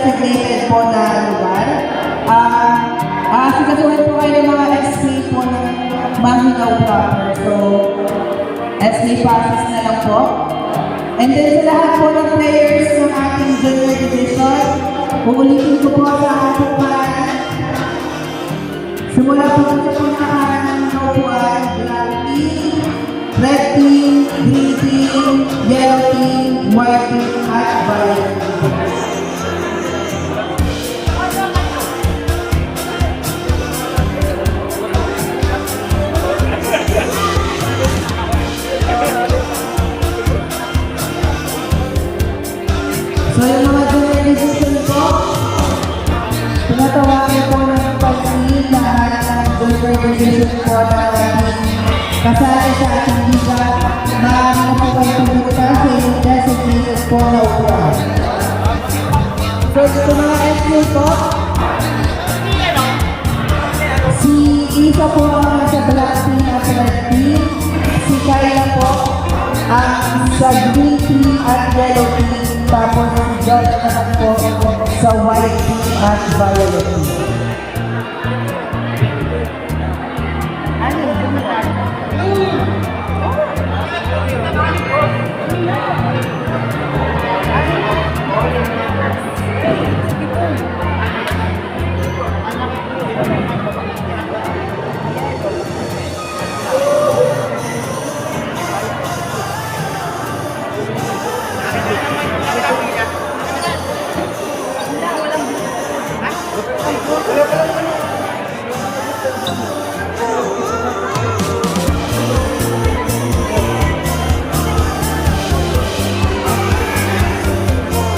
Designated po na lugar. Sigasuhin po kayo ng mga XP po ng Mahingaw proper. So, XP passes na lang po. And then sa lahat po ng players ng ating junior division, uulitin ko po sa ating pangalan. Simula po sa pangalan ng naupuan, black team, red team, green team, yellow team, white team, at violet team. So yung mga junior division po, pinatawagan po ng pansin lahat ng junior division po na kasali sa ating liga. Maaari na po kayo pumunta sa inyong designated po na upuan. So sa mga SQ po, si Isa po ang nasa black team at red team, si Kayla po ang sa green team at yellow team. Tapos John naman po sa white team at violet team.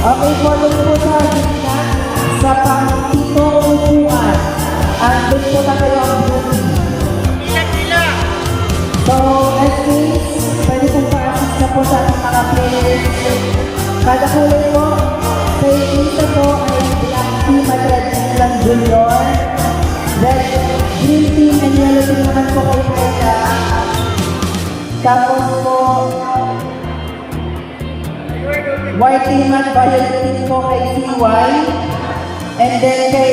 Okay, follow po sa gitna sa pang-pitong upuan. Andun po na kayo ang booking. So, as is, pwede pong pa-assist na po sa ating mga players. Kada kulay po, kay Isa po ay black team at red team lang junior. Red, green team and yellow team naman po kay Kayla. Tapos po, white team at violet team po kay CY. And then kay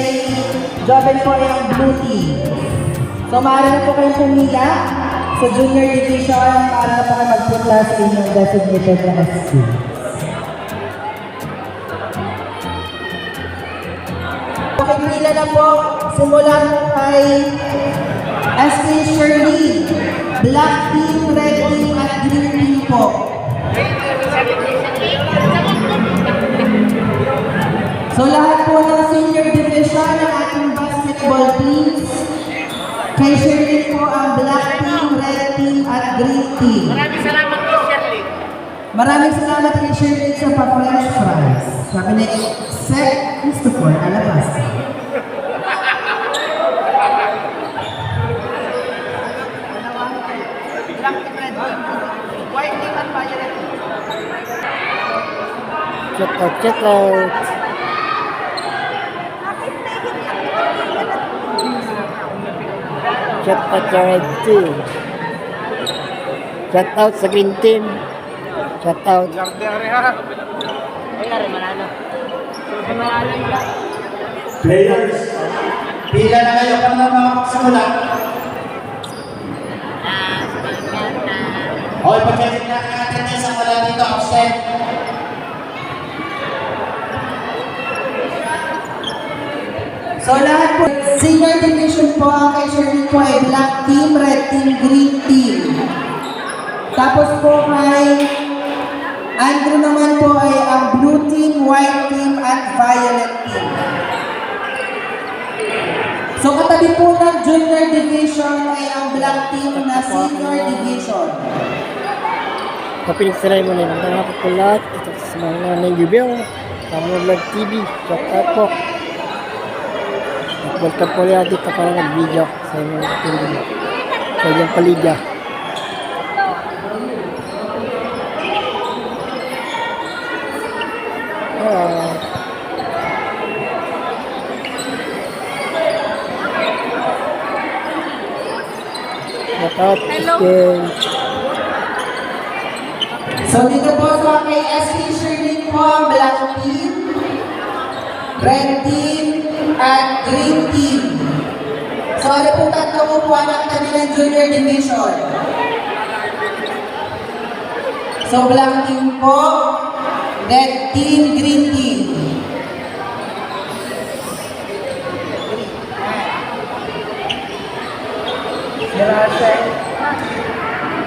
Joven po yung blue team. So maaari na po kayong pumila sa junior division para na po kayo magpunta sa inyong designated na SC. Pakipila na po, simulan po kay SK Shirley, black team, red team at green team po. So lahat po ng senior division ng ating basketball teams, kay Shirley po ang black team, red team at green team. Maraming salamat kay Shirley. Maraming salamat kay Shirley sa pa-French fries. Sabi ni Sec Christopher Alabas. Check out. Check out sa red team. Check out sa green team. Shout out. Players, pila na kayo para na makapagsimula. Okay, pag-check na natin yung sa wala dito, absent. So lahat po, senior division po ang kay Sherlyn po ay black team, red team, green team. Tapos po kay Andrew naman po ay ang blue team, white team, at violet team. So katabi po ng junior division ay ang black team na senior division. Kapinig sa mo na yung mga kapulat. Ito sa mga nangyubyo. Kamu Vlog TV. Shout out po. At welcome po liya dito para nag-video sa inyong TV. Sa inyong paligya. Shout out. Okay. So dito po sa kay SK Sherlyn po ang black team, red team, at green team. So ano po tatlo po ang katabi ng junior division. So black team po, red team, green team.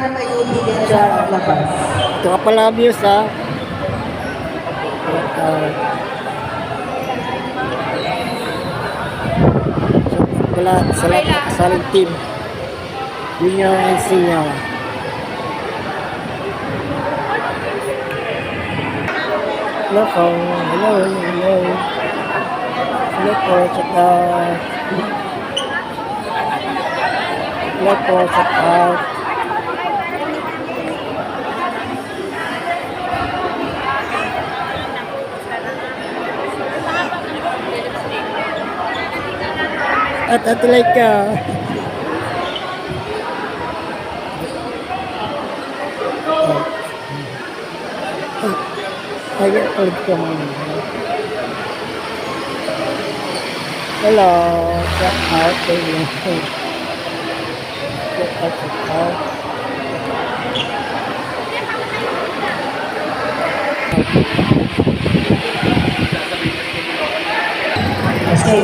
Tayo din sa labas. Ito ka pala views ha. Wala sa lahat ng kasaling team. Yun yung insinya. Hello po. Hello. Hello. Hello po. Check out. Hello po. Check out. At like ayun ulit ka muna. Hello, check out. Check out. Okay.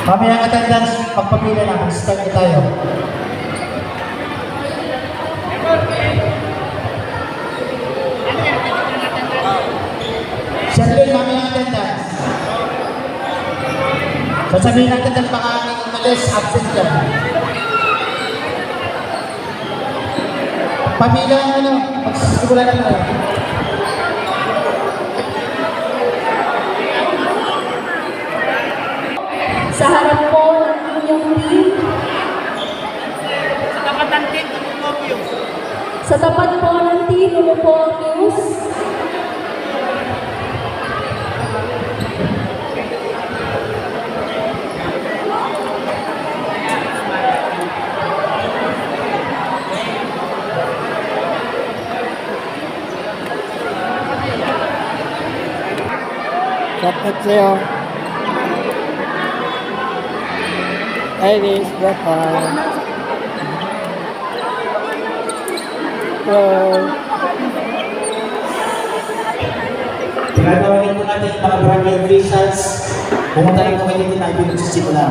Kami ang attendance, pagpapila na, start na tayo. Sherlyn, kami ang attendance. Sasabihin natin ng baka aming umalis, absent ka. Pamila ang ano, magsisimula na tayo. Sa harap po ng inyong team. Sa tapat po ng team, umupo ang news. Shout out sa'yo. Iris, welcome. Hello. Pinagawin po natin mga barangay officials. Pumunta rin po kayo dito na pinagsisimula.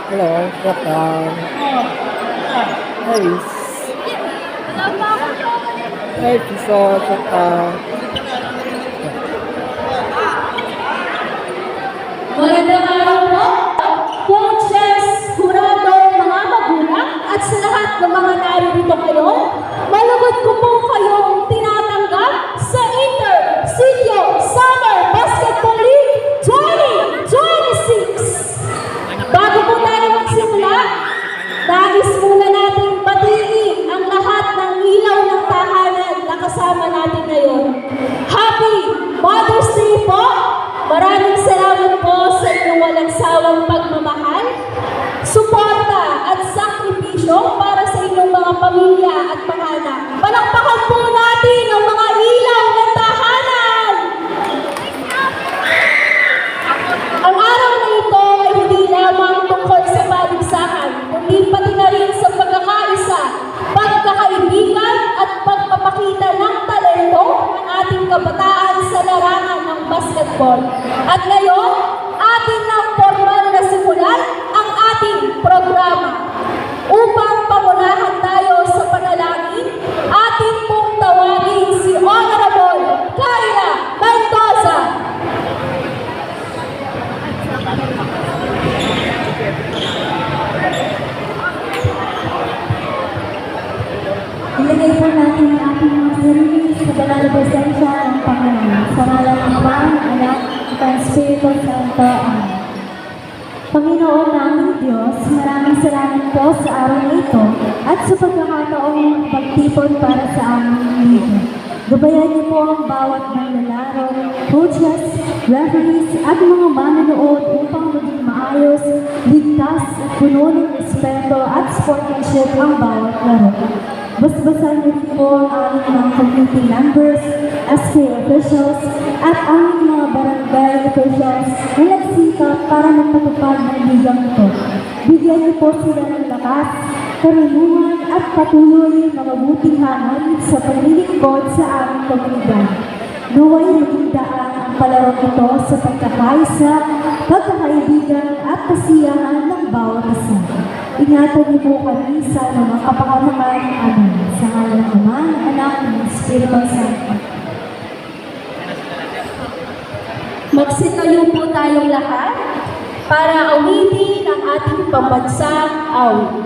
Hello, welcome. Iris. Hey, Piso, shout out. Magandang araw po, coaches, jurado, mga magulang, at sa lahat ng mga narito kayo. Malugod ko po kayong tinatanggap sa Inter Senior Summer Basketball League 2026. Bago po tayo magsimula, nais muna natin batiin ang lahat ng ilaw ng tahanan na kasama natin ngayon. Happy Mother's Day po! Maraming salamat po sa inyong walang sawang pagmamahal, suporta at sakripisyo para sa inyong mga pamilya basketball. At ngayon, atin nang formal na simulan ang ating programa. Upang pamunahan tayo sa panalangin, atin pong tawagin si Honorable Kayla Mendoza. Ilagay po natin ang ating mga sarili sa banal na presensya ng Panginoon. Sa ngalan ng Ama, Anak, at ang Espiritu Santo. Amen. Panginoon naming Diyos, maraming salamat po sa araw na ito at sa pagkakataong pagtipon para sa aming liga. Gabayan niyo po ang bawat manlalaro, coaches, referees at mga manonood upang maging maayos, ligtas at puno ng respeto at sportsmanship ang bawat laro. Basbasan niyo po ang aming mga community members, SK officials, at aming mga barangay officials na nagsikap para magpatupad ng ligang ito. Bigyan niyo po sila ng lakas, karunungan at patuloy na mabuting hanay sa paglilingkod sa aming komunidad. Naway maging daan ang palaro ito sa pagkakaisa, pagkakaibigan at kasiyahan ng bawat isa. Ingatan niyo po kami sa mga kapakamangan. Amen. Sa ngalan ng Ama, Anak, ng Espiritu Santo. Magsitayo po tayong lahat para awitin ang ating pambansang awit.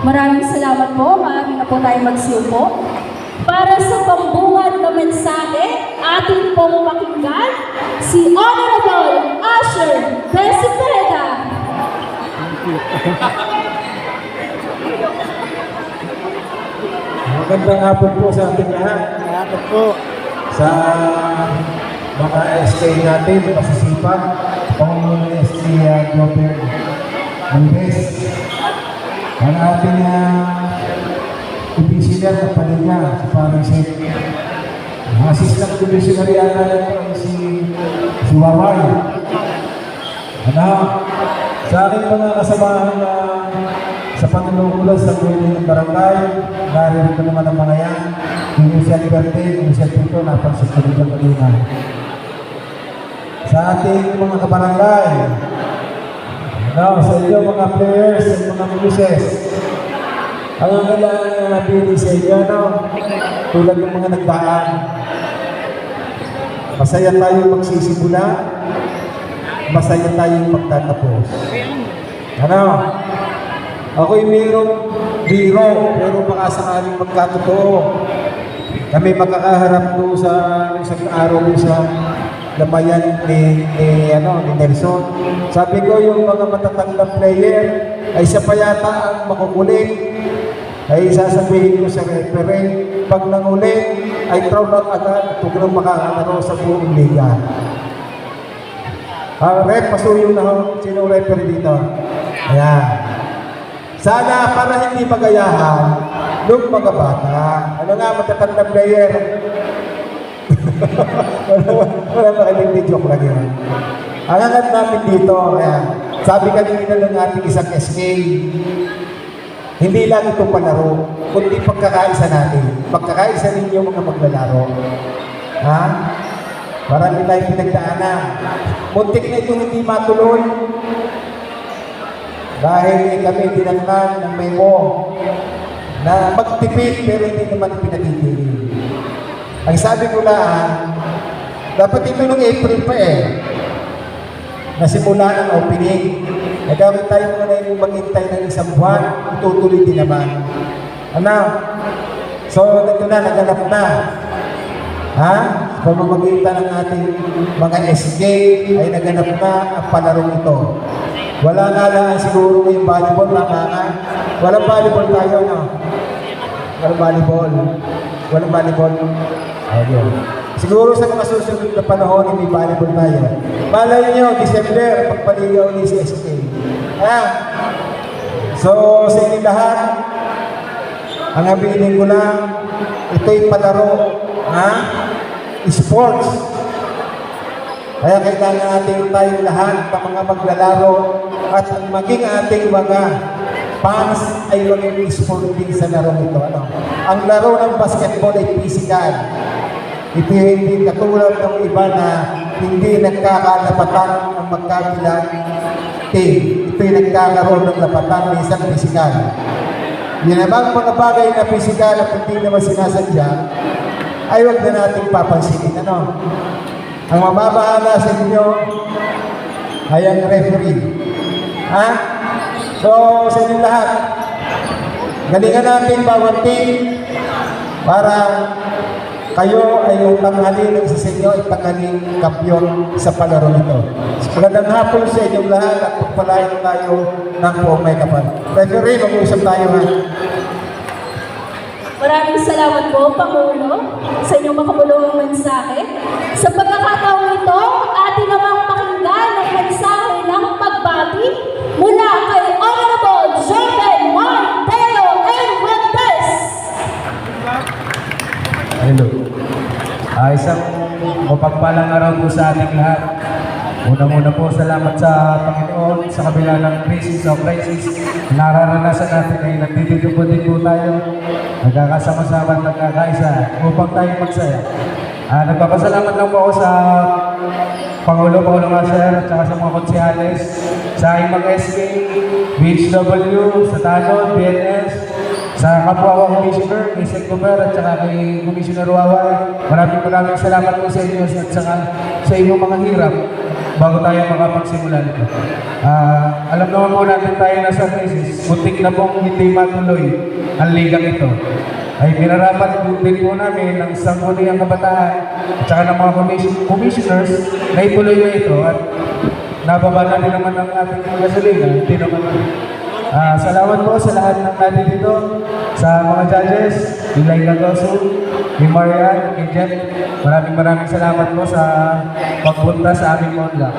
Maraming salamat po. Maaari na po tayo magsiupo. Para sa pambungad na mensahe, atin pong pakinggan si Honorable Asher Cepeda. Magandang hapon po sa ating lahat. Salamat po. Sa mga SK natin, pasisipag, Panginoon SK Global Andres. Ang ating commissioner ng Paliga, si Parang Seth. Ang assistant commissioner yata nito ay si Waway. Sa aking mga kasamahan na sa panunungkulan sa buhay ng barangay, narito naman ang mga yan, yung Lucian Liberte, yung Lucian Pinto, napansin ng kanina. Sa ating mga kabarangay, sa inyo mga players at mga coaches, ang kailangan na napili sa inyo, tulad ng mga nagdaan. Masaya tayong magsisimula, masaya tayong magtatapos. Ako'y mayroong biro, pero baka sakaling magkatotoo. Kami makakaharap doon sa isang araw sa labayan ni Nelson. Sabi ko, yung mga matatandang player ay siya pa yata ang makukulit. Ay sasabihin ko sa referee, pag nangulit, ay throw out agad, huwag nang makakalaro sa buong liga. Ref, pasuyo na ho. Sino referee dito? Ayan. Sana para hindi magayahan nung mga bata. Ano nga, matatandang player? Wala makinig, joke lang yun. Ang angat namin dito, ayan. Sabi kanina ng ating isang SK, hindi lang ito palaro, kundi pagkakaisa natin. Pagkakaisa ninyo mga maglalaro. Ha? Marami tayong pinagdaanan. Muntik na ito hindi matuloy. Dahil kami tinangnan ng memo na magtipid pero hindi naman pinatitigil. Ang sabi ko lang, dapat ito noong April pa nasimula ng opening. Nagawin tayo muna yung maghintay ng isang buwan, itutuloy din naman. Ano? So, ito na, naganap na. Ha? Pamamagitan ng ating mga SK ay naganap na ang palarong ito. Wala nga lang siguro yung volleyball, tama nga. Walang volleyball tayo, no? Walang volleyball. Walang volleyball. Ayun. Siguro sa mga susunod na panahon, may volleyball tayo. Malay nyo, December, pagpaligaw ni si SK. Ha? So, sa inyo lahat, ang abiling ko lang, ito'y palaro. Ha? Sports. Kaya kailangan natin tayong lahat ng mga maglalaro at maging ating mga fans ay maging sport din sa laro ito. Ano? Ang laro ng basketball ay physical. Ito hindi katulad ng iba na hindi nagkakalapatan ang magkabilang team. Ito'y nagkakaroon ng lapatan ng isang physical. Yan namang mga bagay na physical at hindi naman sinasadya ay huwag na natin papansinin. Ano? Ang mababahala sa inyo ay ang referee. Ha? So, sa inyo lahat, galingan natin bawat team para kayo ay yung tanghalin sa inyo ay tanghalin kampiyon sa palaro nito. Magandang hapon sa inyong lahat at pagpalain tayo ng buong may kapal. Referee, mag-uusap tayo ha. Maraming salamat po, Pangulo, sa inyong makabuluhang mensahe. Sa pagkakataong ito, atin namang pakinggan ang mensahe ng pagbati mula kay Honorable Jordan Martelo and Montes. Hello. Isang mapagpalang araw po sa ating lahat. Una-una po, salamat sa Panginoon sa kabila ng crisis o crisis. Nararanasan natin ay nandito po din po tayo. Nagkakasama-sama at nagkakaisa upang tayo magsaya. Nagpapasalamat lang po ako sa Pangulo Masher at saka sa mga konsehales, sa aking mga SK, BHW, sa Tanod, PNS, sa kapwa Commissioner, kay Sec. Gober at saka kay Commissioner Waway. Maraming salamat po sa inyo at saka sa inyong mga hirap bago tayo makapagsimula nito. Alam naman po natin tayo nasa crisis. Muntik na pong hindi matuloy ang ligang ito. Ay pinarapat din po namin ng sangguniang kabataan at saka ng mga commissioners na ituloy na ito at nababa na din naman ang ating gasolina. Hindi naman. Salamat po sa lahat ng natin dito, sa mga judges, Ilay Lagoso, kay Marian, kay Jet. Maraming salamat po sa pagpunta sa aming monla.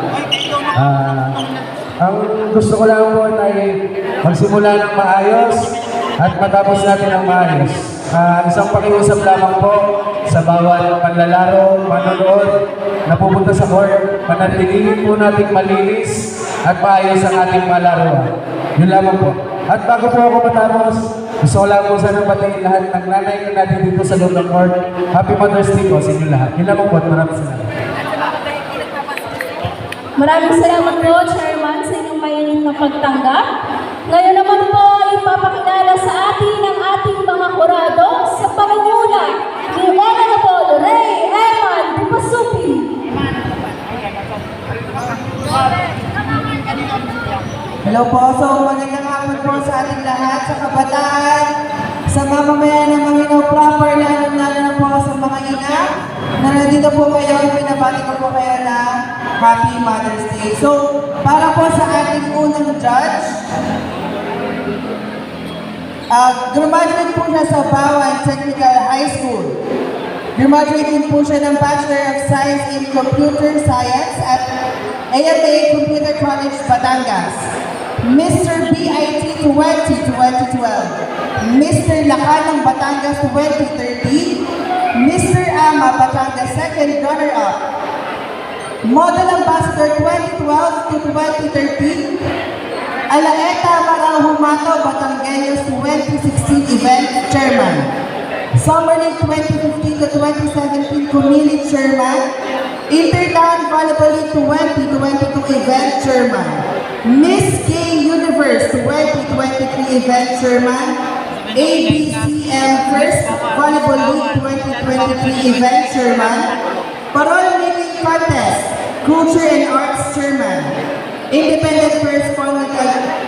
Ang gusto ko lang po ay magsimula ng maayos at matapos natin ang maayos. Isang pakiusap lamang po sa bawat panlalaro, manonood, na pupunta sa court, panatilihin po natin malinis at maayos ang ating malaro. Yun lamang po. At bago po ako matapos, gusto ko lang po sana batiin lahat ng nanay na natin dito sa loob ng court. Happy Mother's Day po sa inyo lahat. Yun lamang po at maraming salamat. Maraming salamat po, Chairman, sa inyong mainit na pagtanggap. Ngayon naman po, ipapakilala sa atin ang ating mga kurado sa pangunguna ni Honorable Ray Eman Dipasupi. Hello po, so magandang hapon po sa ating lahat, sa kabataan, sa mamamayan ng Manginaw proper, lalo na po sa mga ina na nandito po kayo, pinabati ko po kayo na Happy Mother's Day. So, para po sa ating unang judge, graduate po siya sa Bawan Technical High School. Graduate din po siya ng Bachelor of Science in Computer Science at AMA Computer College, Batangas. Mr. BIT 2012, Mr. Lacanang Batangas 2013, Mr. Ama Batangas 2nd Runner-Up, Model Ambassador 2012 to 2013, Alaeta Marahumato Batangueños 2016 Event Chairman, Summer League 2015 to 2017 Community Chairman, Intertown Volleyball League 2022 Event Chairman, Miss Gay Universe 2023 Event Chairman, ABCM First Volleyball League 2023 Event Chairman, Parol Making Contest, Culture and Arts Chairman, Independent Correspondent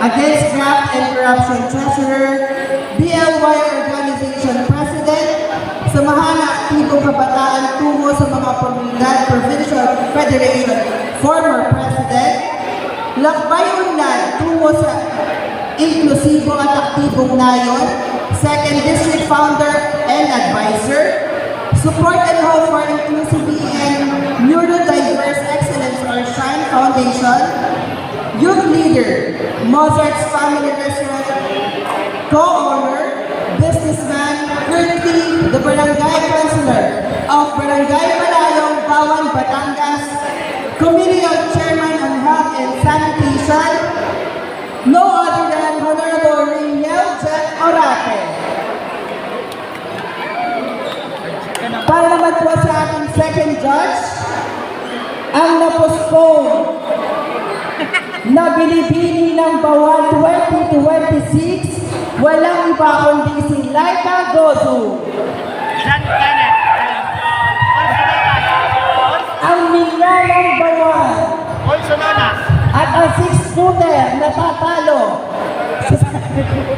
Against Graft and Corruption Treasurer, BLY Organization President, Samahan ng Aktibong Kabataan tungo sa mga komunidad Provincial Federation former President, Lakbay Unlad tungo sa inklusibo at aktibong nayon, Second District Founder and Advisor, Support and Hope for Inclusivity and Neurodiverse Excellence or Shine Foundation, Youth Leader, Mozart's Family Restaurant, Co-owner, businessman, currently the Barangay Councilor of Barangay Malayong, Bawan, Batangas, Committee of Chairman on Health and Sanitation, no other than Honorable Reniel Jack Orate. Para naman po sa ating second judge, ang na-postpone na Bilibili ng Bawan 2026, walang iba kundi si Laika Gozu. Ang Mingalang Bawan at ang 6-footer na tatalo,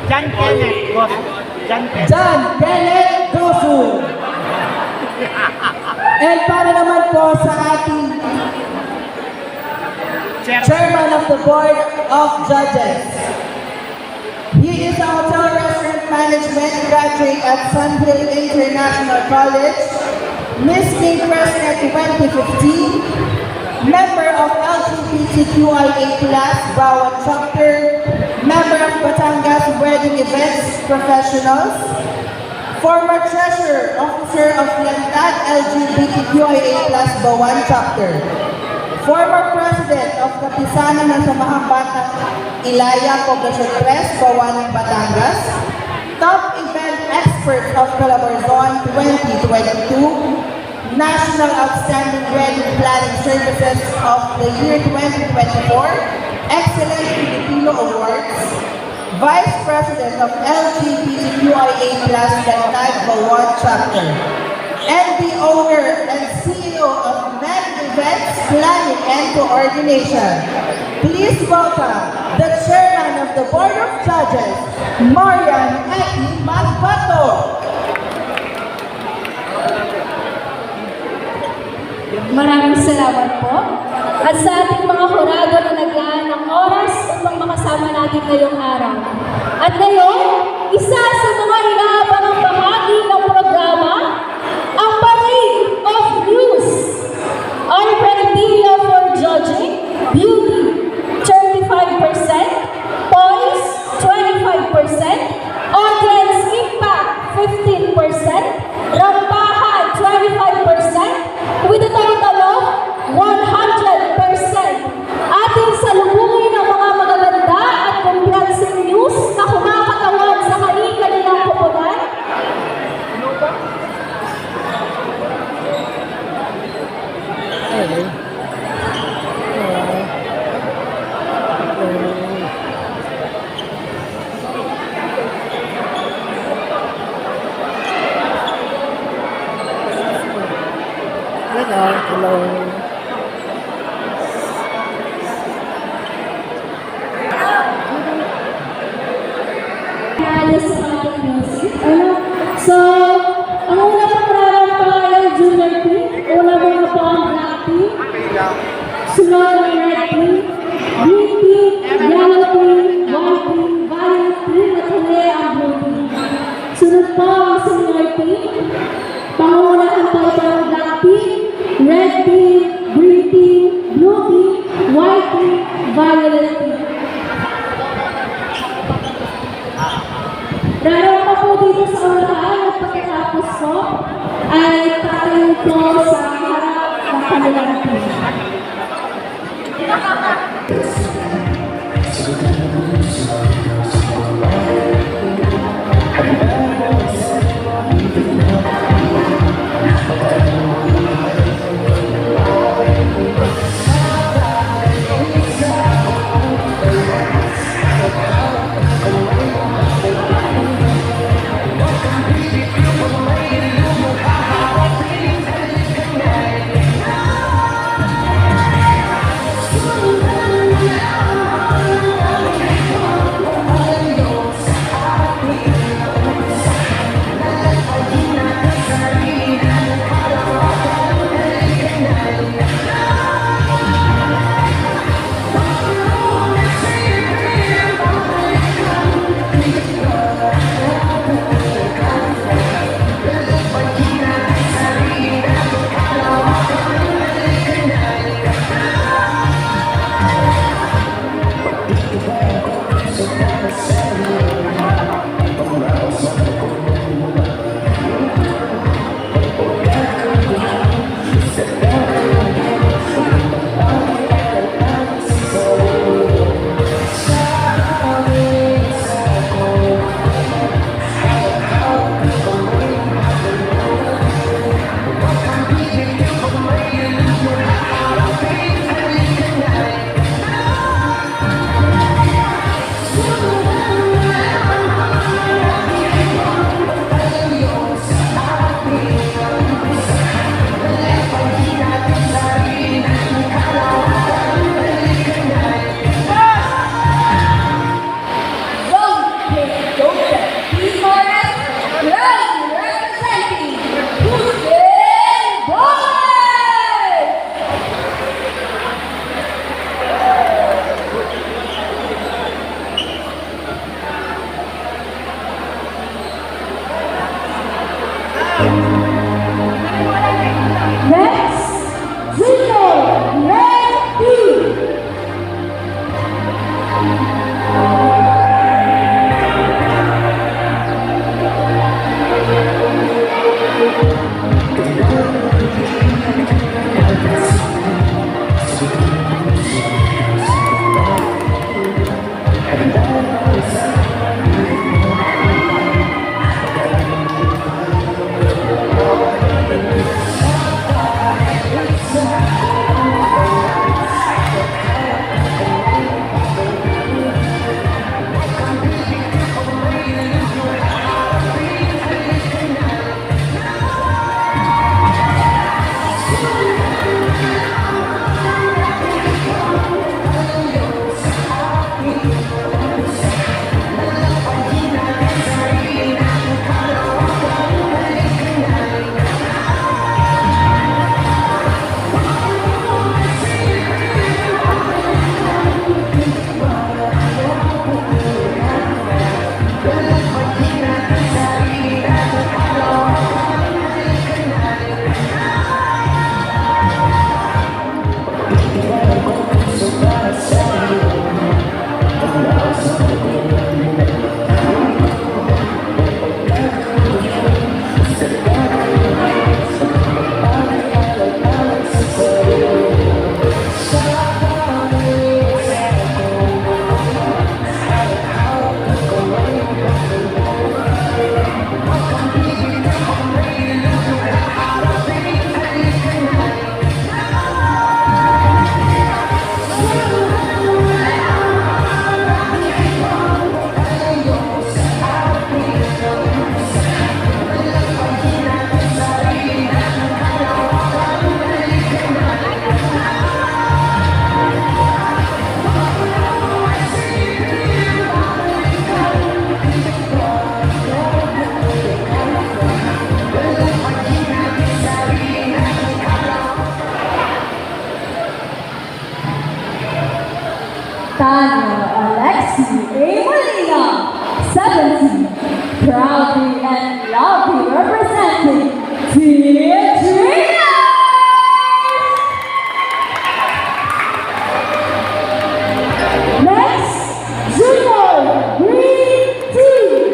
John Kenneth, boss. John Kenneth Gozu. And para naman po sa ating Chairman of the Board of Judges. He is a hotel restaurant management graduate at Sunhill International College, Miss King President 2015, member of LGBTQIA+ Bawan Chapter, member of Batangas Wedding Events Professionals, former Treasurer Officer of Lantad LGBTQIA+ Bawan Chapter, former President of Kapisanan ng Samahang Batang Ilaya, Poblacion 3, Bawan, Batangas, top event expert of Calabarzon 2022, National Outstanding Wedding Planning Services of the Year 2024, Excellent Filipino Awards, Vice President of LGBTQIA+ Lantad Bawan Chapter, and the owner and CEO of Med Events Planning and Coordination. Please welcome the Chairman of the Board of Judges, Marian Eki Magbato. Maraming salamat po. At sa ating mga hurado na naglaan ng oras upang makasama natin ngayong araw. At ngayon, isa sa mga inaabangang bahagi ng programa, ang Parade of News. Our criteria for judging, beauty, 35%, poise, 25%, audience impact, 15%, rampahan, 25%, with a total of 100%. Ating salubungin ang mga magaganda at comprehensive news na kumakatawan sa kanilang koponan. Hello. Alis sa ating music. So, ang una pang rarampa ay Junior P. Una muna po ang Black P. Sunod ang Red P. Green P, Yellow P, White P, Violet P, at huli ang Blue P. Sunod po ang Senior P. Pangunahan po ito ang Black P, Red P, Green P, Blue P, White P, Violet P. Rarapa po dito sa orahan at pagkatapos po ay tatayo po sa harap ng kanilang team. Tanya Alexi A. Molina, 17, proudly and loudly representing Team Dreamers! Next, Junior Green Team.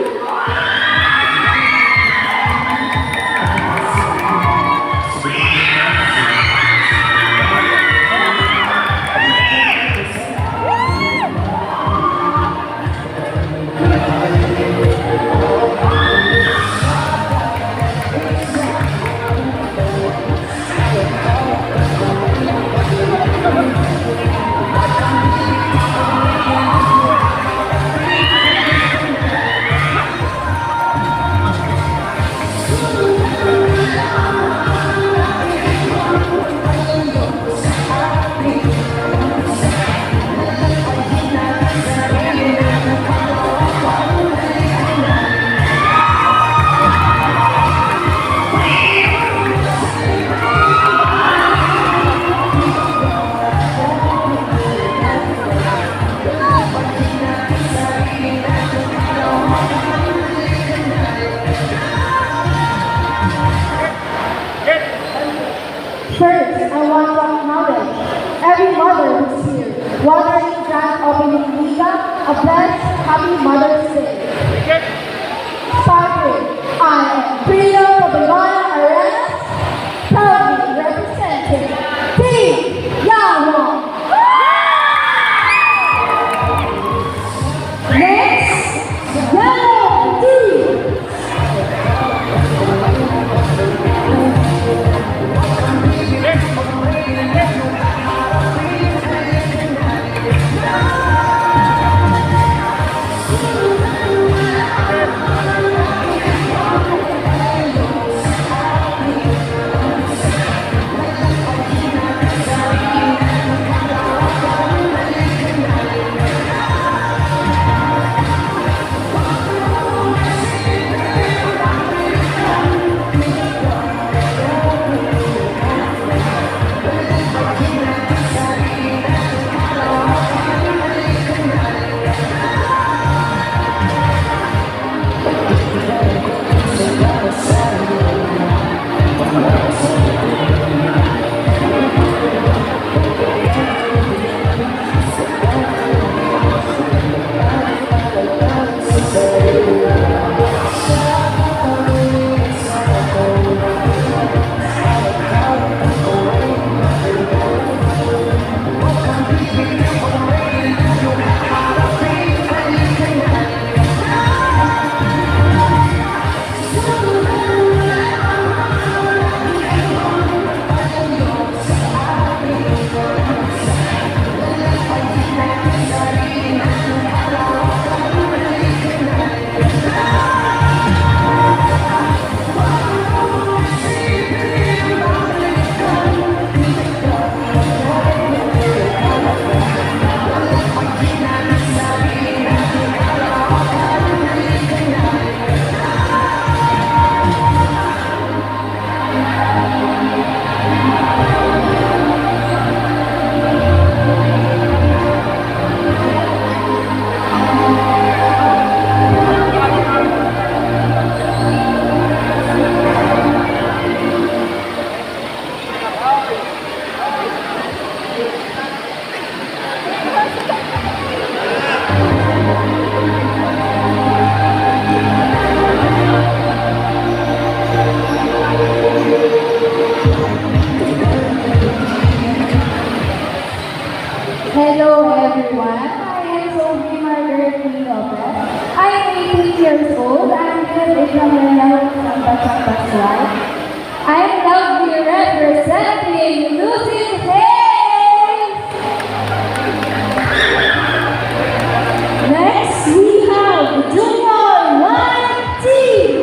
First, I want to acknowledge every mother who's here, watching grand opening Liga, a blessed, happy Mother's Day. Starting, I am Priya Pabimana Arenas, proudly representing Team Yawon. Next, Yellow Team. Hello everyone, I am Sophie Margaret Lee Lopez. I am 18 years old. I am good from Manila, I am proudly representing Lucid Hayes. Next we have Junior White Team.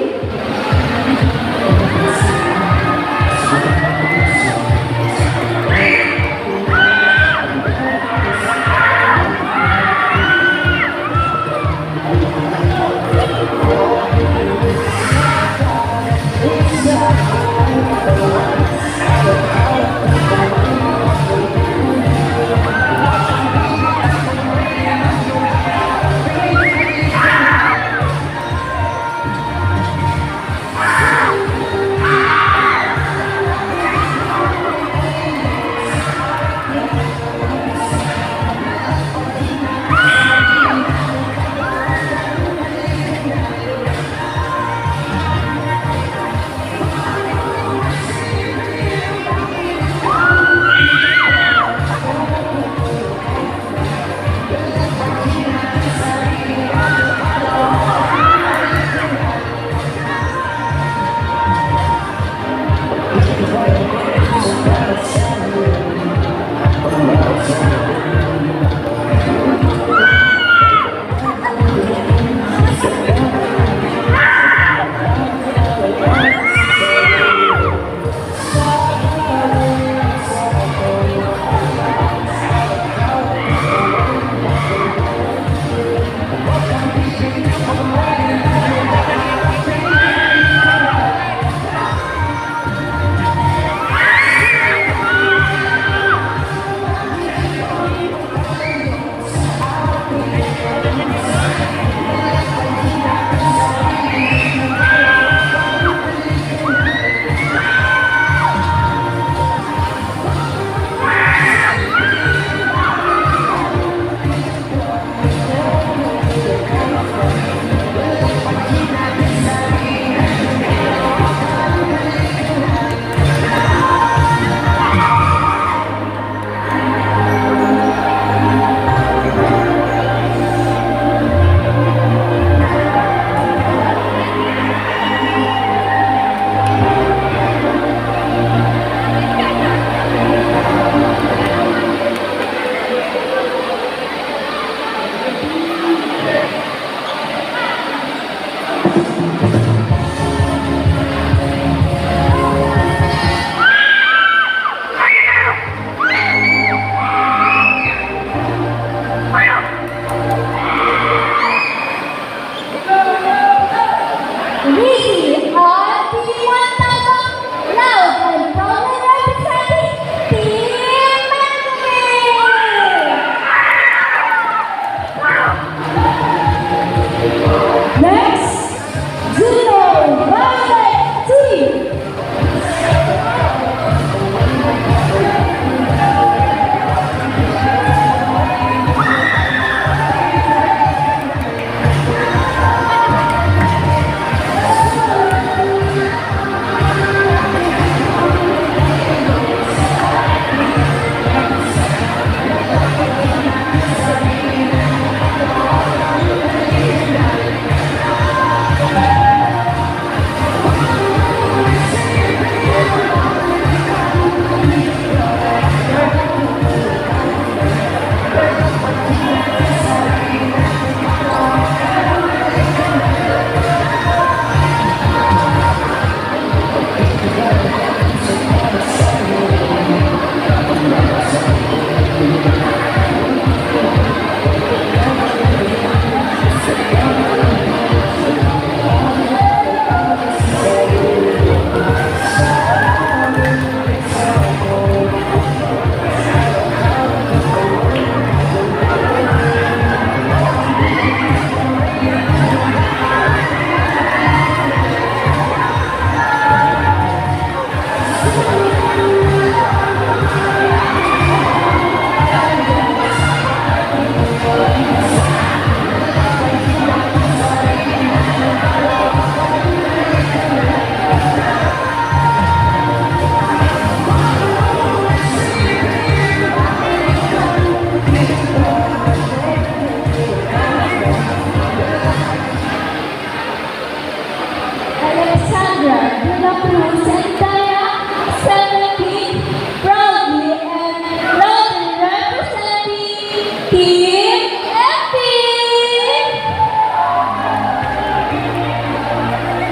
Team MP!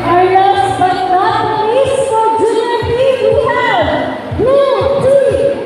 Our last but not least for Junior B, we have Blue Team.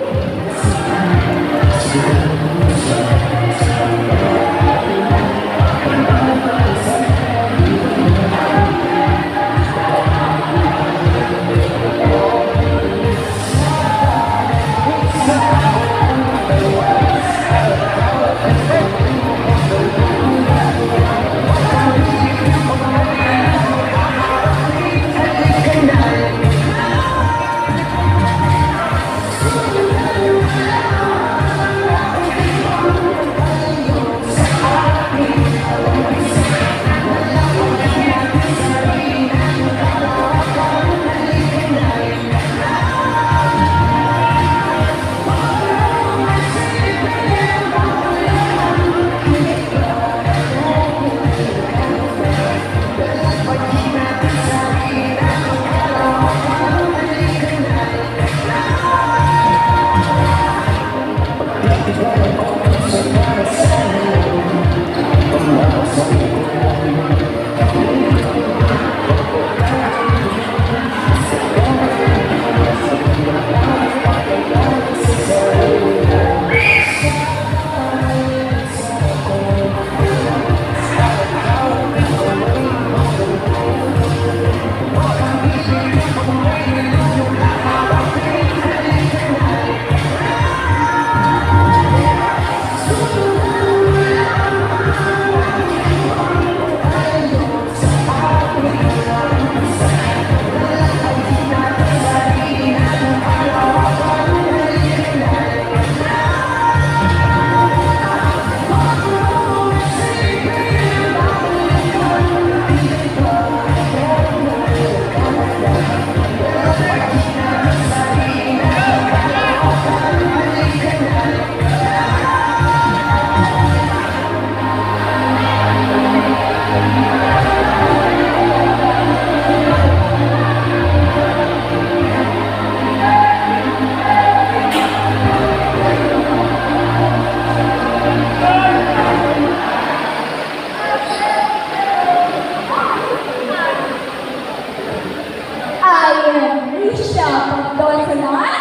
I am Risha from Dolphinat,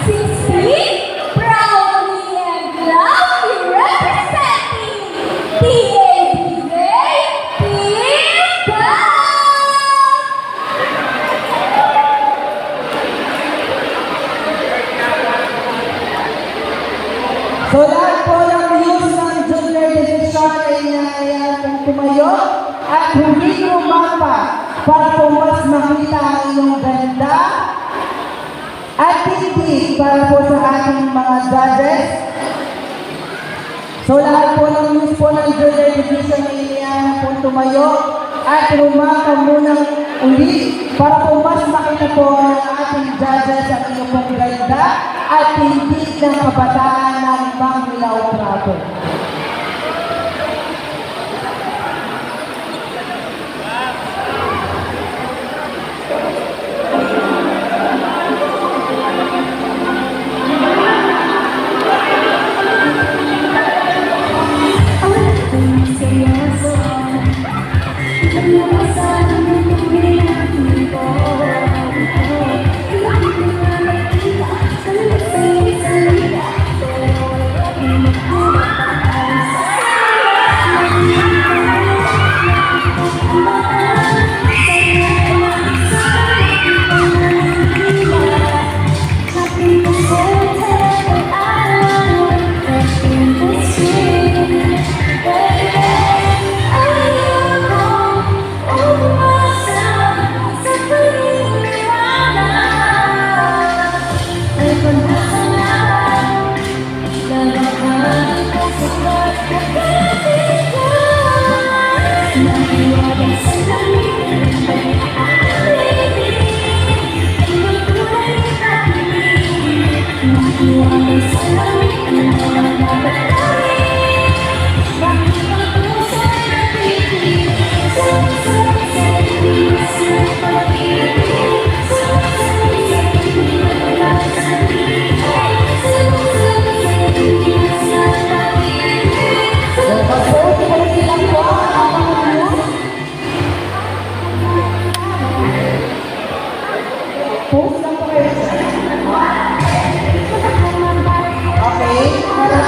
16, proudly and loudly representing TABJ Team So lahat po ng views ng Junior Division ay nangyayaring tumayo at hindi lumapa para po mas makita ang inyong ganda at tindig para po sa ating mga judges. So lahat po ng views po ng Junior Division ay nangyayaring po tumayo at lumapa munang uli para po mas makita po ng ating judges ang inyong pong ganda at tindig ng kabataan ng Manglao Province.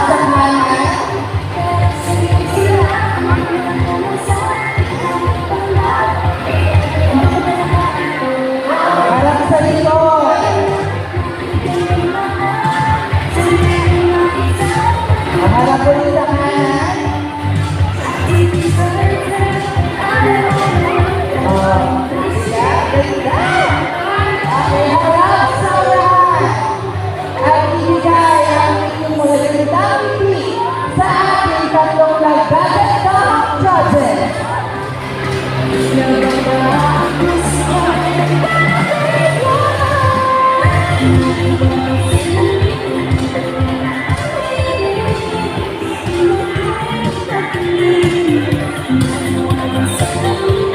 sa kanan. Harap sa likod. Harap ulit sa kanan. Okay, harap sa lahat. At ibigay ang inyong mga gandang ngiti sa ating tatlong nagdadagdag judges.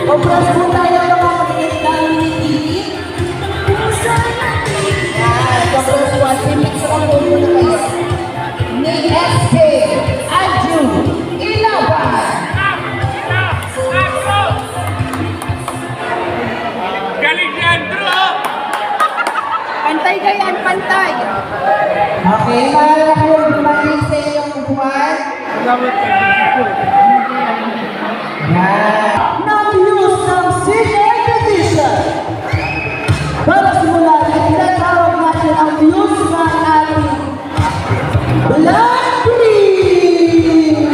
Obras po tayo ng mga magandang ngiti. Yan, obras po. Simix ko po muna kayo. Ni SK Adju Ilaban. Galing yan, bro! Pantay kayan, pantay. Okay, para na kayo dumating sa inyong upuan. Yan. Nag-use ng senior division. Para simulan, itinatawag natin ang use ng ating Black Green.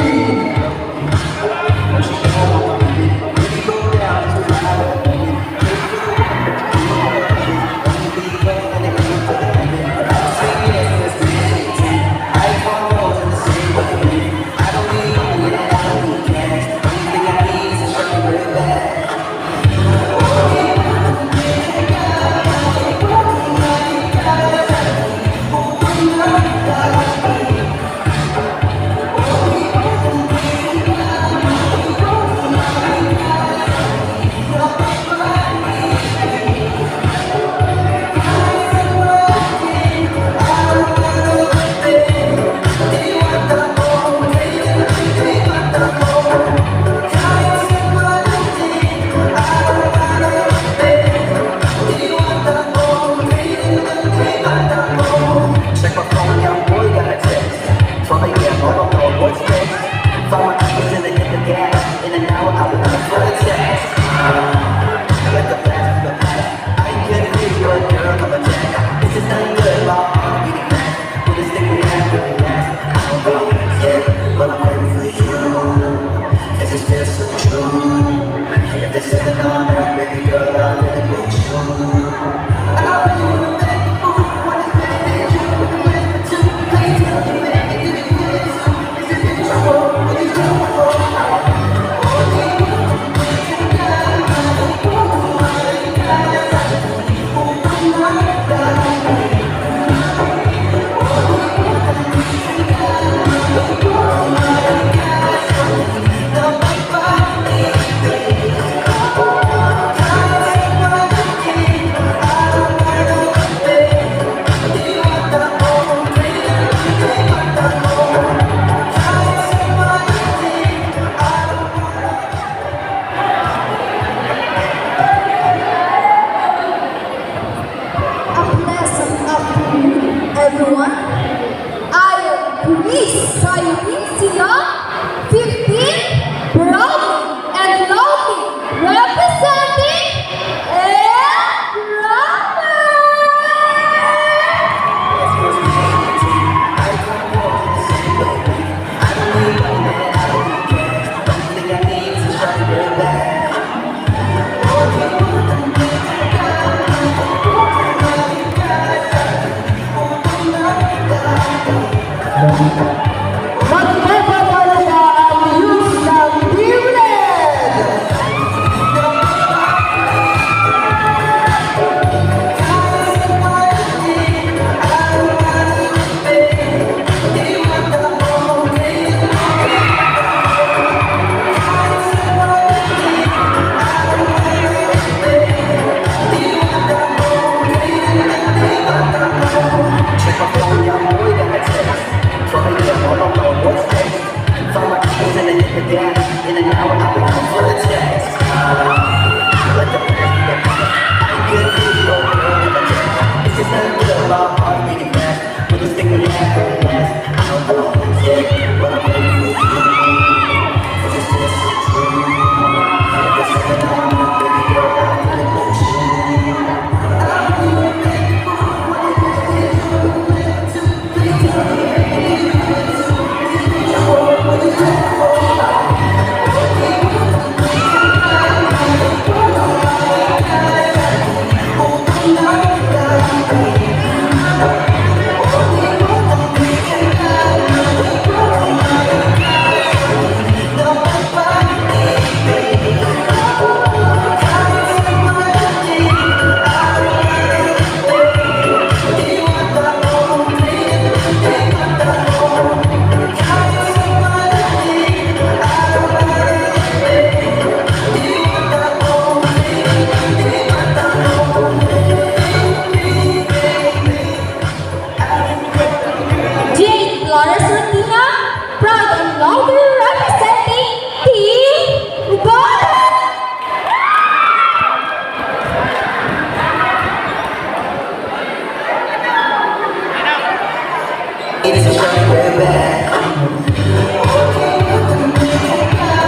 longer representing Team Bottom.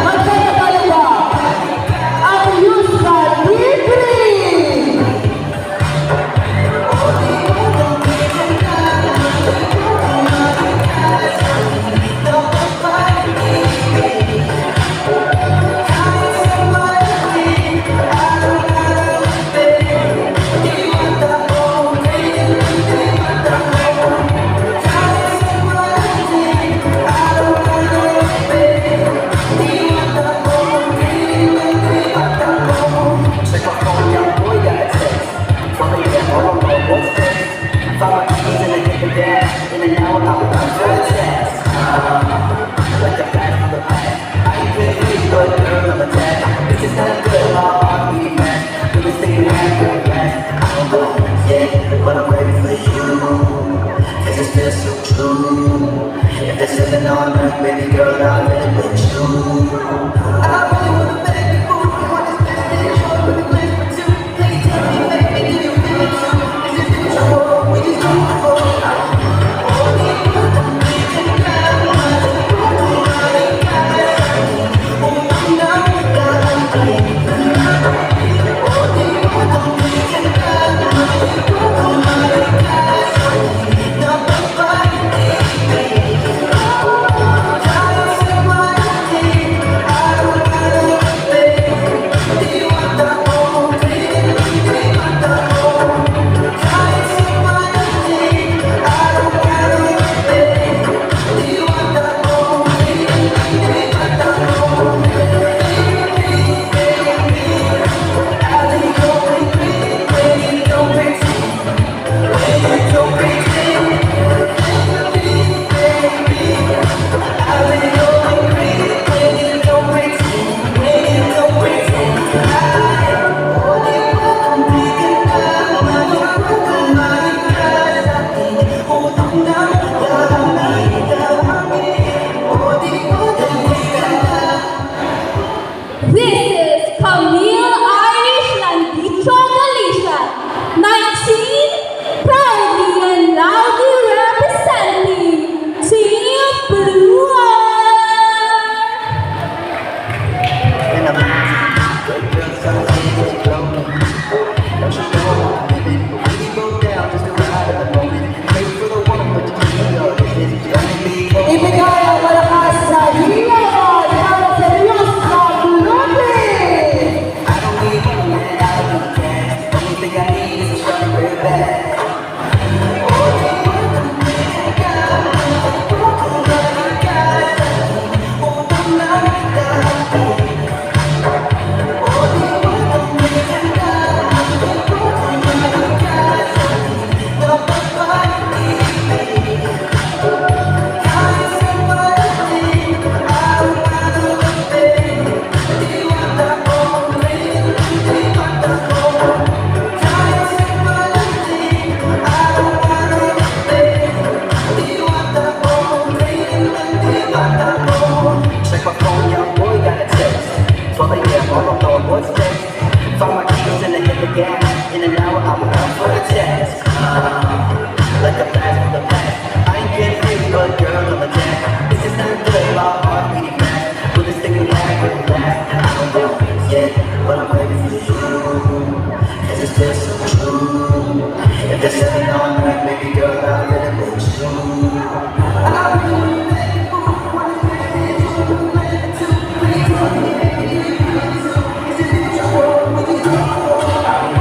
Magkakalawa ang Yusra Libre! But I'm ready for you, 'cause it's just so true. If there's something on earth, baby girl, I'll let it with you. I really wanna make you move, you want this business, enjoy with the place for two. Please tell me, baby, do you feel it too? Is it mutual? We just go for it. This is Camille Irish Landicho Galicia, 19, proudly and loudly representing Team Blue And I'm good girl, something is glowing. Don't you know, baby, when you go down, just a ride at the moment. Pray for the one, but you can't go. This is gonna be Ibigay ang malakas na hilawan para sa Yusra Libre! I don't need you, man, I don't need cash. Only thing I need is a strong real bad. Check my phone, young boy got a text. 12 a.m. all alone, what's next? Found my keys in the hit the gas. In an hour, I'm out for a test. Like a blast from the past. I ain't getting free, but girl, I'm a jack. This is not good, my heart beating fast. Will this thing we have will last? I don't know yet, but I'm ready for you. 'Cause it's just so true. If there's something on earth, baby girl, I'll let it with you. I really wanna make you move, wanna make it, you wanna make it too. Please tell me, baby, do you feel it too? Is it mutual? We just go for it.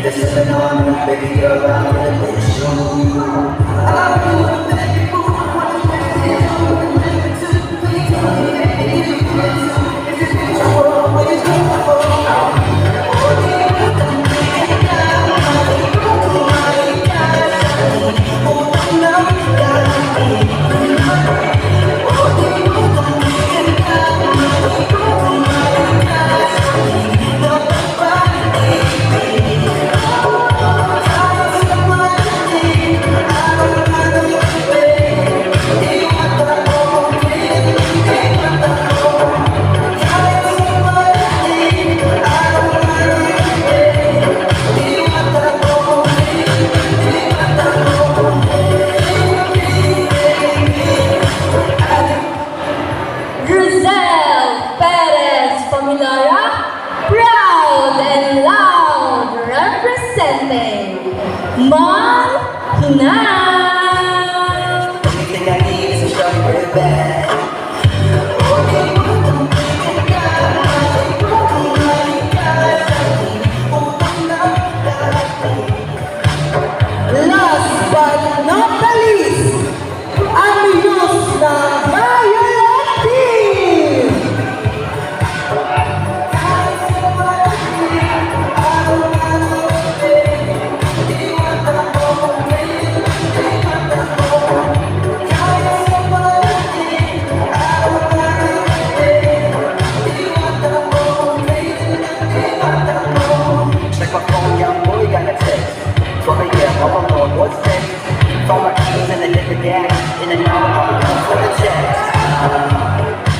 there's something on me, baby girl, I'm gonna let you. Giselle Perez Familiara, proud and loud representing Manghina. Everything I need is a strawberry bag. Last but not the least, ang Muse ng Violet Team! Check my phone, young boy, got a text. For a year, I'm on what's next? Found my keys in the liquor gas. In an hour, I'll be for the text.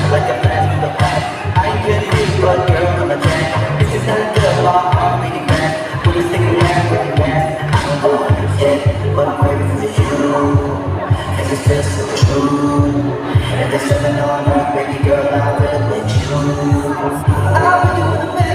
Like a blast from the past. I ain't good at this, but girl, I'm a jack. This is not good, law, I'm really fast. Put a stick in the ass with your ass. I don't know what you said, but I'm waiting for you. Cause it's just so true. And there's something on me, baby girl, I'm gonna let you. I'll be doing the best.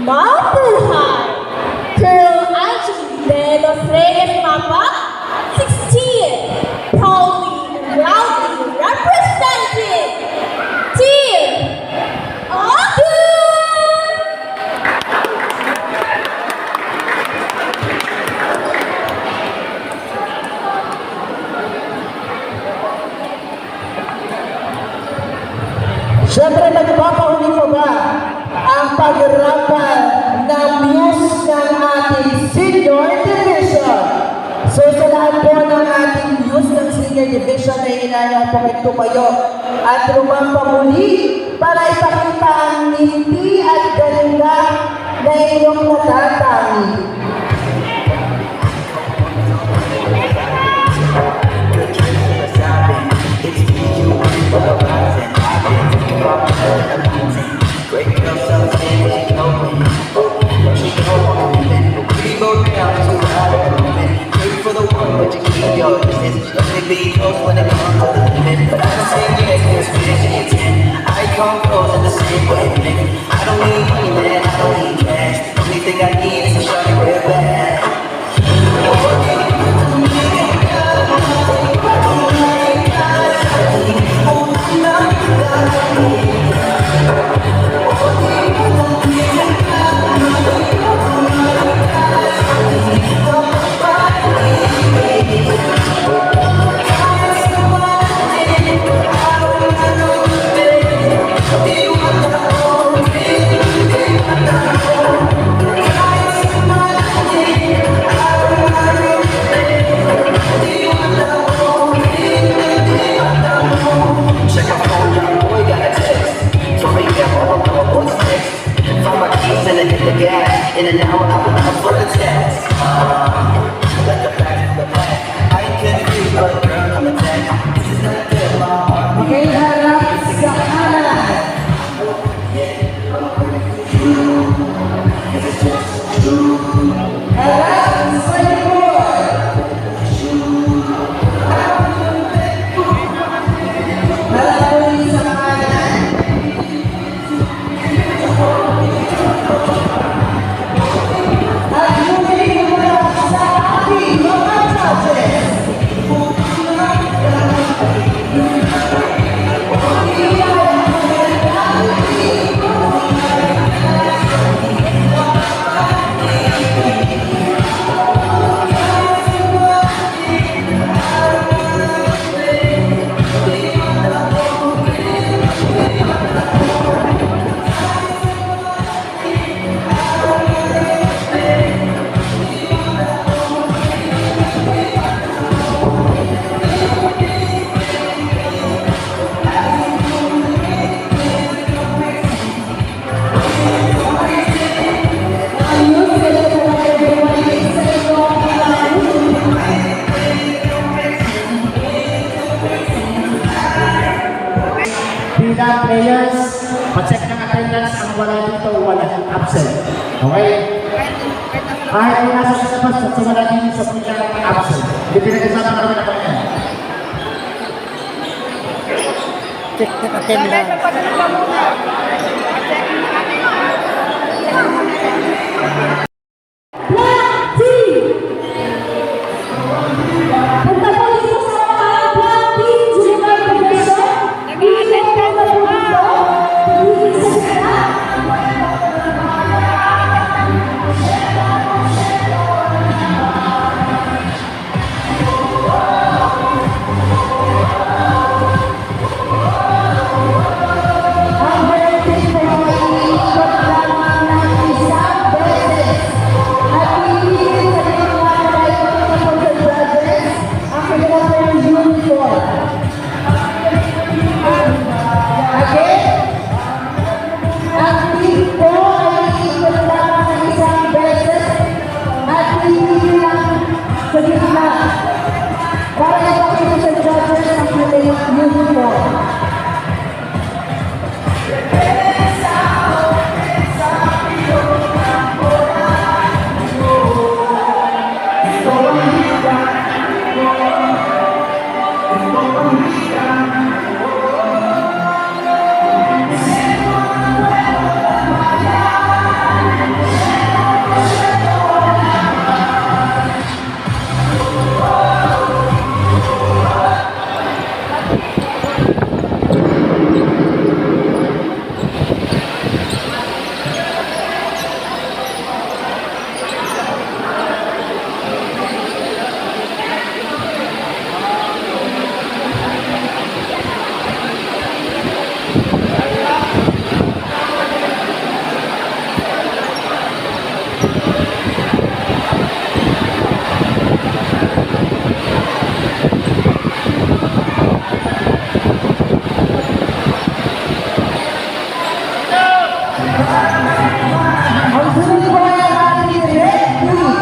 Mabuhay! Colonel Angeli de los Reyes Mapa, 16, proudly and proudly representing Team Autumn! Siyempre, nagpapahuli ko ba ang pagrapan ng Muse ng ating Senior Division? So sa lahat po ng ating Muse ng Senior Division ay inayang po kayo tumayo at rumapamuli para ipakita ang ngiti at ganda na inyong natatangi. It's me you want, but I'm pipila, players, pa-check ng attendance, ang wala dito, wala absent. Okay? Kahit kung nasa sa labas, at wala dito sa pila ng absent. Hindi pinag-usapan naman ako yan. Check ng attendance. Black team! Punta po dito sa mga Black team, Junior Division. Nag-a-attend ka na po dito. Tumigil sa sila. Ang Black team ay maiikot lamang ng isang beses. At pipiliin sa mga nakaiikot na brothers ang kanilang uniform. Again, ang team po ay iikot lamang ng isang beses at pipiliin lang sa gitna para ipakita sa judges ang kanilang uniform. Ang sunod po ay ang ating red team.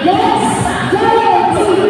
Yes, green team.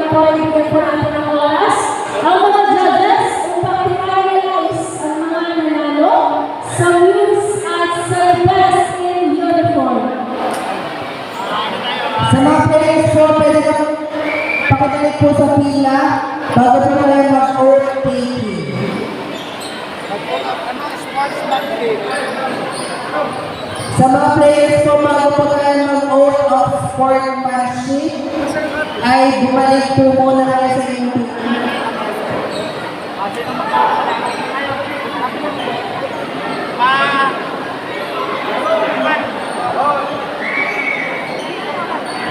po ay bigyan po natin ng oras ang mga judges upang i-finalize ang mga nanalo sa wins at sa best in uniform. Sa mga players po, pwede ka pakitalik po sa pila bago po kayo mag-oath taking. Sa mga players po, bago po tayo mag-oath of sportsmanship, ay bumalik po muna kayo sa inyong pila.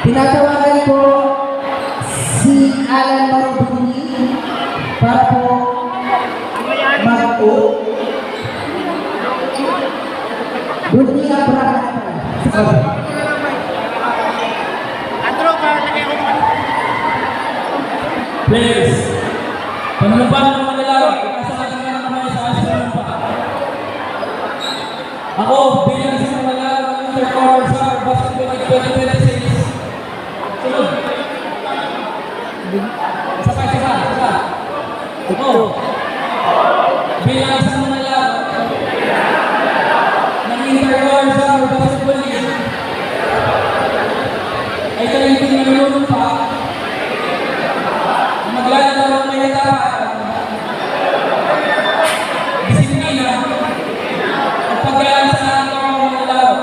Tinatawagan po si Alan Marubuni para po mag-oath. Buni Abraham. Players, panumpa ng mga lalaro, kasalanan ka naman sa asin pa. Ako, bilang isang mga lalaro ng Intercore sa Basketball 2026. Sunod. Isa. Ako, bilang isang mga lalaro ng Intercore sa Basketball League, ay talenting nalulunod pa maglalaro ng may hatapan, disiplina, at pagkakasalaan ng mga laro.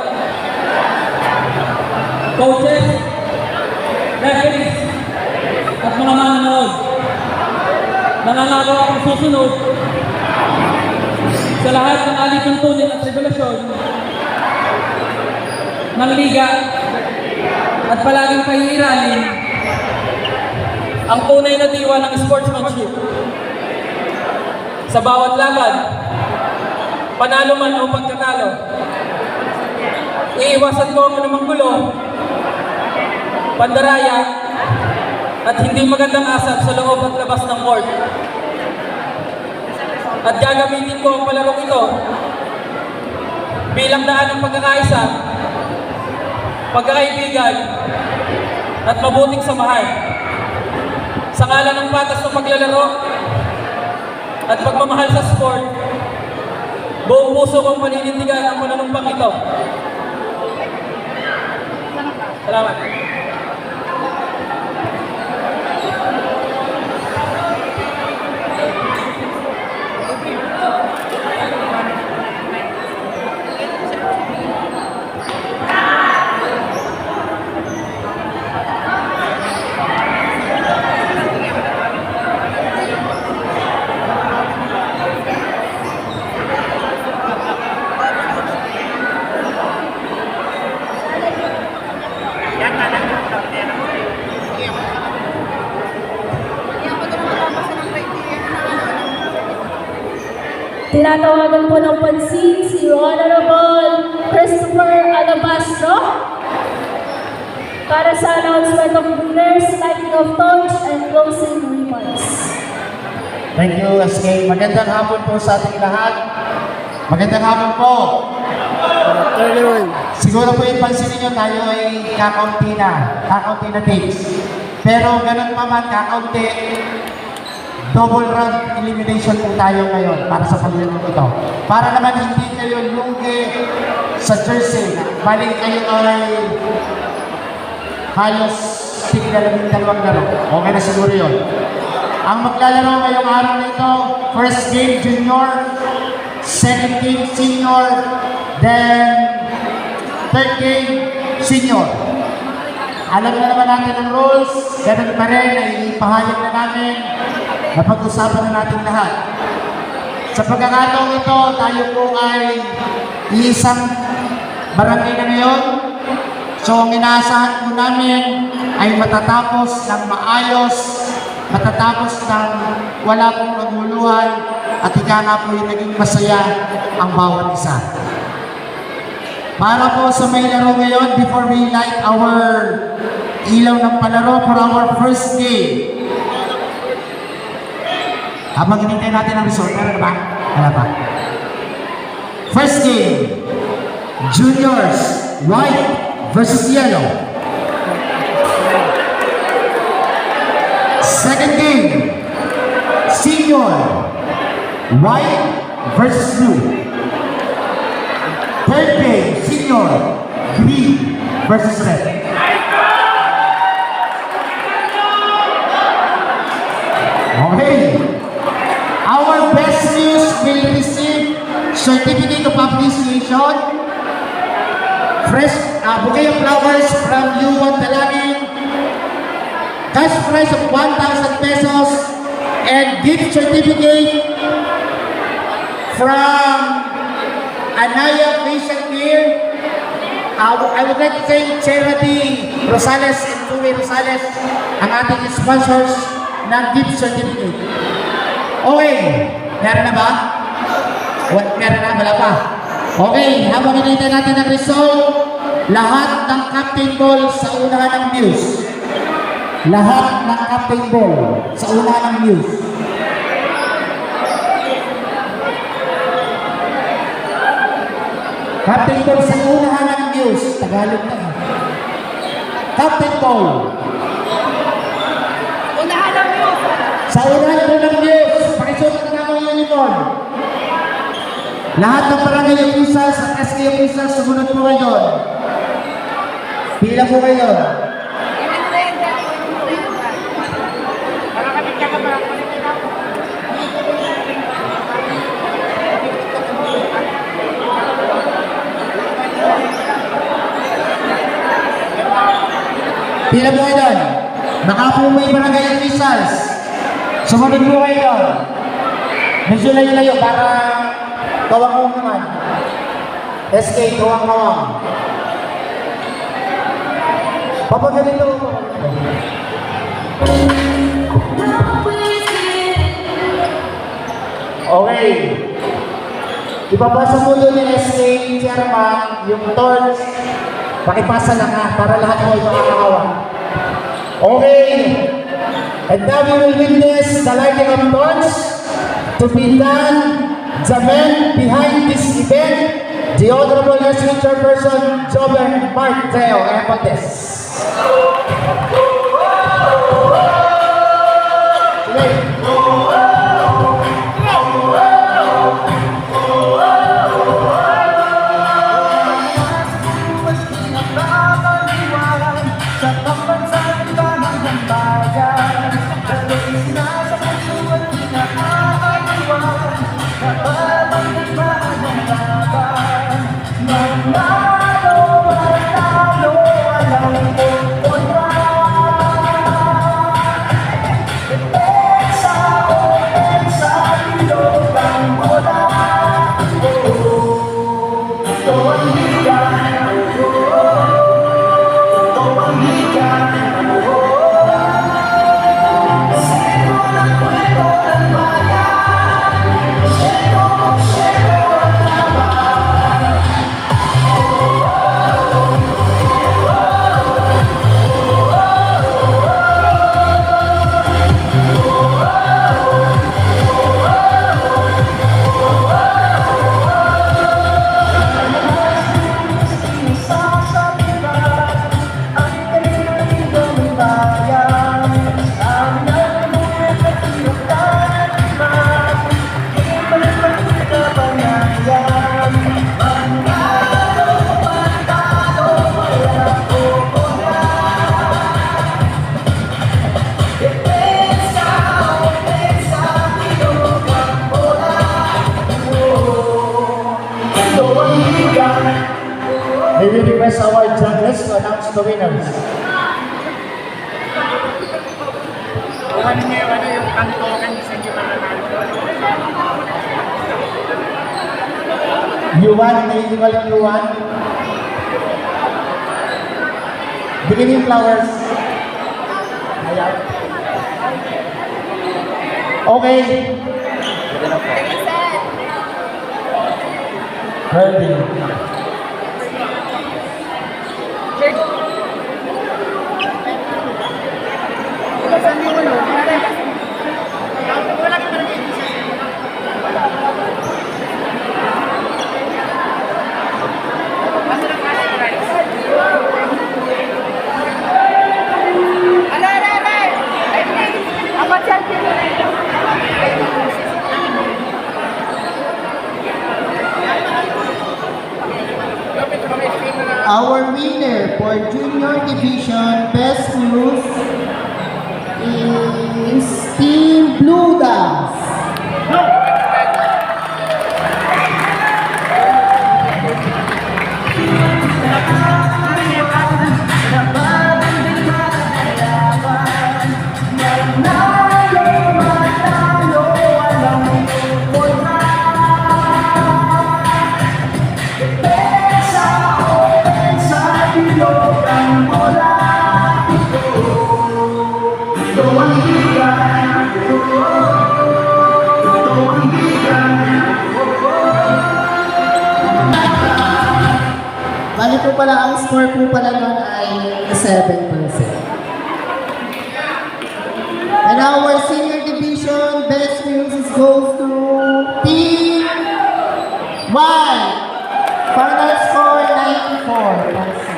Coaches, referees, at mga manonood, nangangabaw akong susunod sa lahat ng alituntunin at regulasyon ng liga at palaging pahihiranin ang tunay na diwa ng sportsmanship. Sa bawat laban, panalo man o pagkatalo, iiwasan ko ang anumang gulo, pandaraya, at hindi magandang asap sa loob at labas ng court. At gagamitin ko ang palarong ito bilang daan ng pagkakaisa, pagkakaibigan, at mabuting samahan. Sa ngalan ng patas ng paglalaro at pagmamahal sa sport, buong puso kong paninindigan ang panunumpang ito. Salamat. Tinatawagan po ng pansin si Honorable Christopher Alabastro para sa announcement of winners, lighting of torch, and closing remarks. Thank you, SK. Magandang hapon po sa ating lahat. Magandang hapon po. Siguro po yung pansin ninyo tayo ay kakaunti na takes. Pero ganun pa man, kakaunti, double round elimination po tayo ngayon para sa paglalaro ito. Para naman hindi kayo lugi sa jersey. Bali kayo ay halos tigdalawang laro. Okay na siguro yun. Ang maglalaro ngayong araw na ito, first game junior, second game senior, then third game senior. Alam na naman natin ang rules, ganun pa rin ay ipahayag na namin, napag-usapan na natin lahat. Sa pagkakataong ito, tayo po ay isang barangay na ngayon. So ang inaasahan po namin ay matatapos ng maayos, matatapos ng wala pong naguluhan, at ika nga po yung naging masaya ang bawat isa. Para po sa may laro ngayon, before we light our ilaw ng palaro for our first game. Habang hinintay natin ang result, meron na ba? Wala pa. First game, juniors, white versus yellow. Second game, senior, white versus blue. Third game, senior, green versus red. Okay. Our best news will receive certificate of appreciation, fresh bouquet of flowers from U1 Dalangin, cash prize of 1,000 pesos, and gift certificate from Anaya Facial Care. I would like to thank Charity Rosales and Tuwi Rosales, ang ating sponsors ng gift certificate. Okay, meron na ba? Meron na, wala pa. Okay, habang hinihintay natin ang result, lahat ng captain ball sa unahan ng Muse. Lahat ng captain ball sa unahan ng Muse. Captain ball sa unahan ng Muse. Tagalog na eh. Captain ball. Sa unahan po ng Muse, pakisuot na ang uniform. Lahat ng barangay officials at SK officials, sumunod po kayo doon. Pila po kayo doon. Pila po kayo doon. Baka po may barangay officials. Sumunod po kayo doon. Medyo layo-layo para kawang-kawang naman. SK, kawang-kawang. Papagalito. Okay. Ipapasa mo doon ni SK chairman yung torch. Pakipasa lang ha, para lahat mo makakawang. Okay. And now we will witness the lighting of torch to be done. The man behind this event, the Honorable SK Chairperson, Joven Marteo Epotes. May we request our judges to announce the winners. Ano yung kantokan sa inyo na U1, may iniwal yung U1. Bigyan yung flowers. Ayan. Okay. Ready. our winner for Junior Division Best News is Team Blue Dance. Bali po pala, ang score po pala nun ay 7%. And our senior division best news goes to Team White. Final score 94%.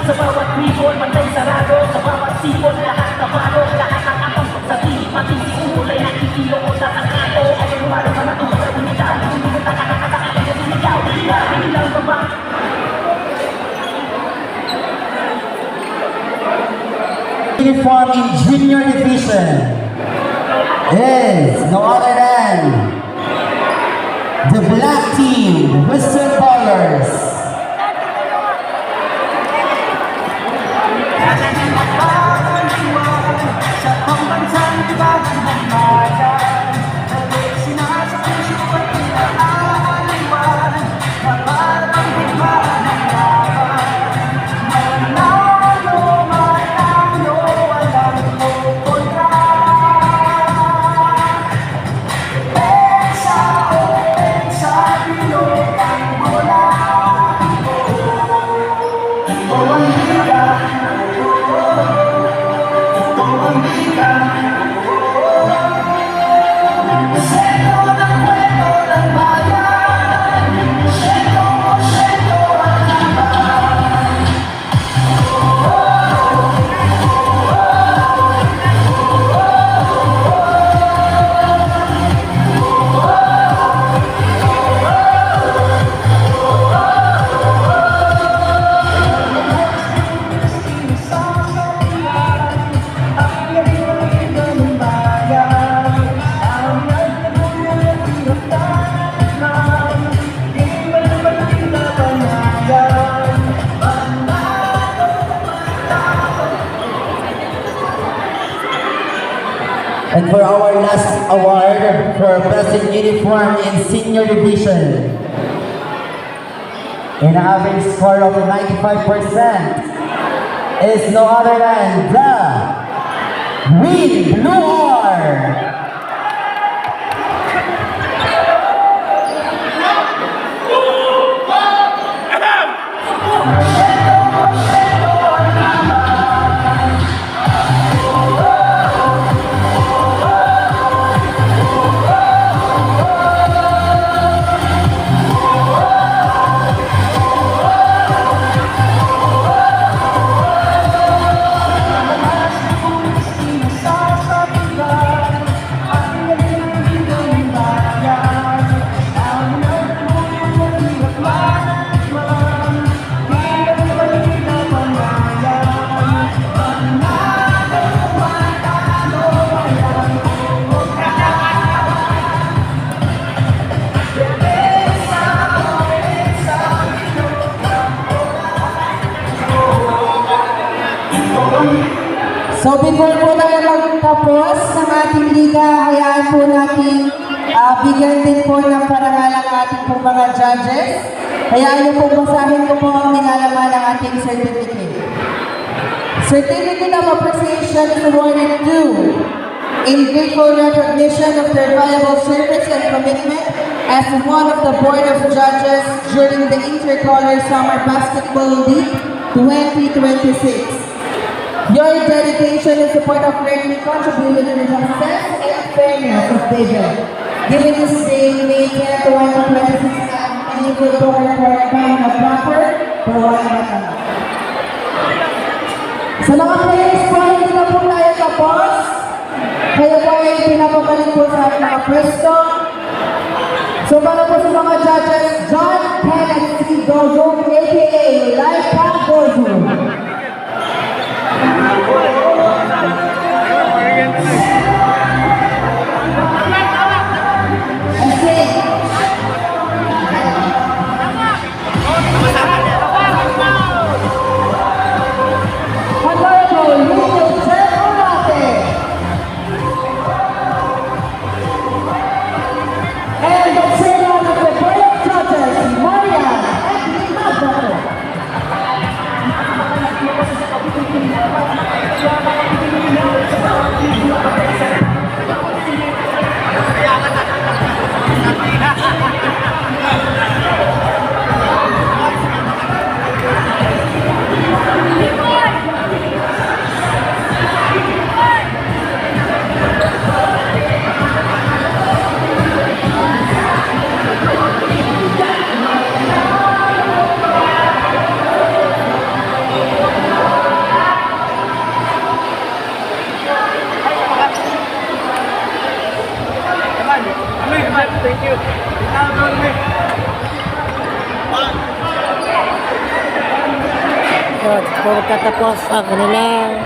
Sa bawat ribon, pantay sarado. Sa bawat sipon, lahat na paro. Lahat ng atong sa tili, pati si kulay na ikilo ko sa takato. Ay lumalo ka na ito sa unita. Hindi mo takakakakakak na sinigaw. Hindi lang baba. Uniform in junior division is no other than the black team, Western Ballers. And for our last award for Best in Uniform in Senior Division, an average score of 95%, is no other than the Green Blue Orb. So before po tayo magtapos ng ating liga, hayaan po natin bigyan din po ng parangal ang ating po mga judges. Hayaan niyo po basahin ko po ang nilalaman ng ating certificate. Certificate of Appreciation is awarded to in grateful recognition of their valuable service and commitment as one of the Board of Judges during the Intercolor Summer Basketball League 2026. Your dedication and support of learning contributed to the success and fairness of the event. Given this day, May 10, 2026, and you will go and buying a proper for one another. Sa mga players po, hindi na po tayo tapos. Kaya po ay pinapabalik po sa ating mga pwesto. So para po sa mga judges, John Kenneth C. Gozo, a.k.a. Laika Gozo. Thank you. So, po magtatapos ang kanilang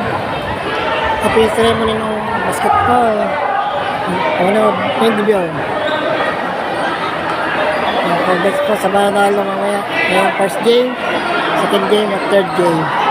opening ceremony ng basketball. Pindibiyon. Congrats po sa mananalo mamaya. Ngayong first game, second game, at third game.